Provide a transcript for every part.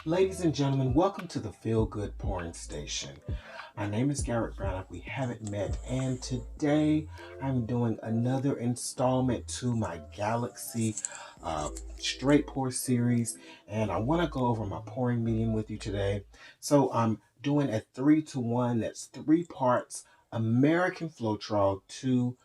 Ladies and gentlemen, welcome to the Feel Good Pouring Station. My name is Garrett Brown, if we haven't met, and today I'm doing another installment to my Galaxy straight pour series, and I want to go over my pouring medium with you today. So I'm doing a 3-to-1, that's 3 parts American Floetrol to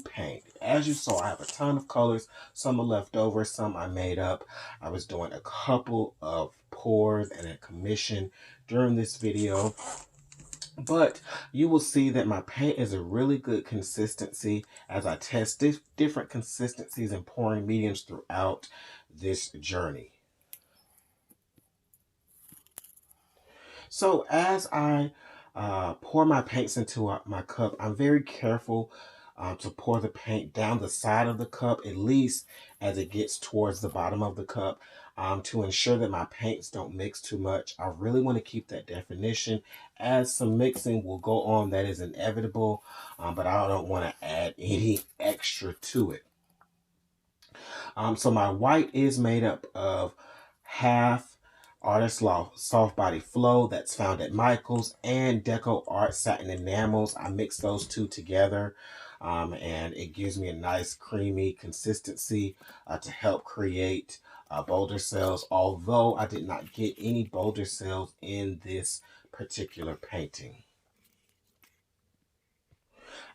paint. As you saw, I have a ton of colors. Some are left over, some I made up. I was doing a couple of pours and a commission during this video, but you will see that my paint is a really good consistency as I test different consistencies and pouring mediums throughout this journey. So as I pour my paints into my cup, I'm very careful to pour the paint down the side of the cup, at least as it gets towards the bottom of the cup, to ensure that my paints don't mix too much. I really want to keep that definition, as some mixing will go on, that is inevitable, but I don't want to add any extra to it. So my white is made up of half Artist Loft Soft Body Flow that's found at Michael's and Deco Art Satin Enamels. I mix those two together and it gives me a nice creamy consistency to help create boulder cells, although I did not get any boulder cells in this particular painting.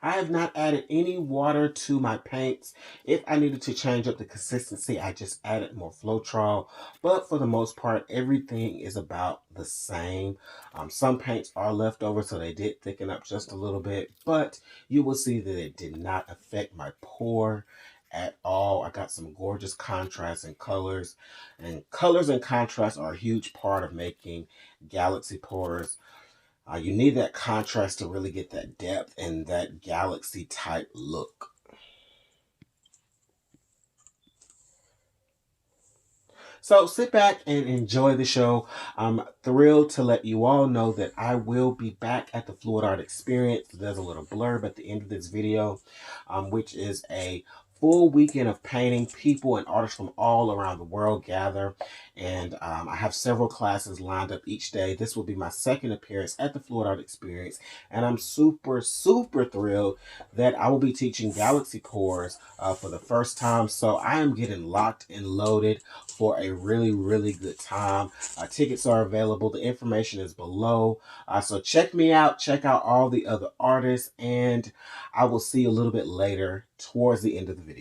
I have not added any water to my paints. If I needed to change up the consistency, I just added more Floetrol. But for the most part, everything is about the same. Some paints are left over, so they did thicken up just a little bit. But you will see that it did not affect my pour at all. I got some gorgeous contrasts and colors. And colors and contrasts are a huge part of making Galaxy pours. You need that contrast to really get that depth and that Galaxy type look. So sit back and enjoy the show. I'm thrilled to let you all know that I will be back at the Fluid Art Experience. There's a little blurb at the end of this video, which is a full weekend of painting. People and artists from all around the world gather, and I have several classes lined up each day. This will be my second appearance at the Fluid Art Experience, and I'm super thrilled that I will be teaching Galaxy pours for the first time. So I am getting locked and loaded for a really good time. Tickets are available. The information is below. So check me out. Check out all the other artists, and I will see you a little bit later towards the end of the video.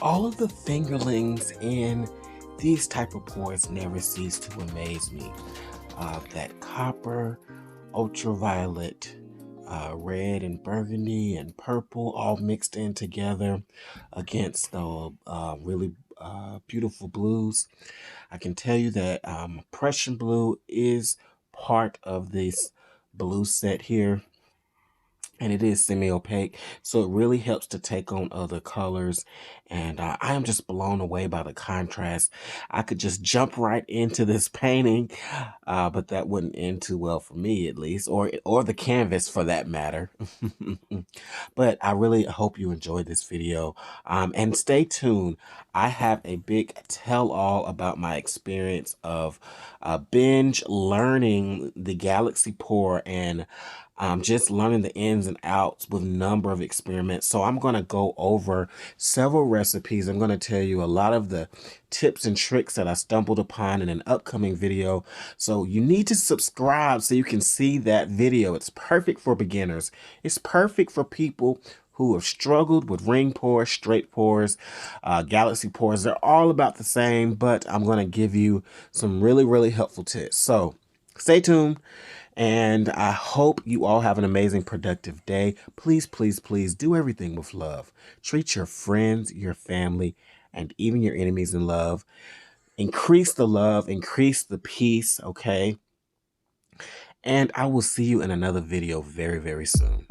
All of the fingerlings in these type of pours never cease to amaze me. That copper, ultraviolet, red and burgundy and purple all mixed in together against the really beautiful blues. I can tell you that Prussian Blue is part of this blue set here, and it is semi-opaque, so it really helps to take on other colors. And I am just blown away by the contrast. I could just jump right into this painting, but that wouldn't end too well for me, at least, or the canvas for that matter. But I really hope you enjoyed this video, and stay tuned. I have a big tell-all about my experience of binge learning the Galaxy Pour and just learning the ins and outs with a number of experiments. So I'm going to go over several recipes. I'm going to tell you a lot of the tips and tricks that I stumbled upon in an upcoming video. So you need to subscribe so you can see that video. It's perfect for beginners. It's perfect for people who have struggled with ring pours, straight pours, galaxy pours. They're all about the same, but I'm going to give you some really, really helpful tips. So stay tuned. And I hope you all have an amazing, productive day. Please, please, please do everything with love. Treat your friends, your family, and even your enemies in love. Increase the love, increase the peace, okay? And I will see you in another video very, very soon.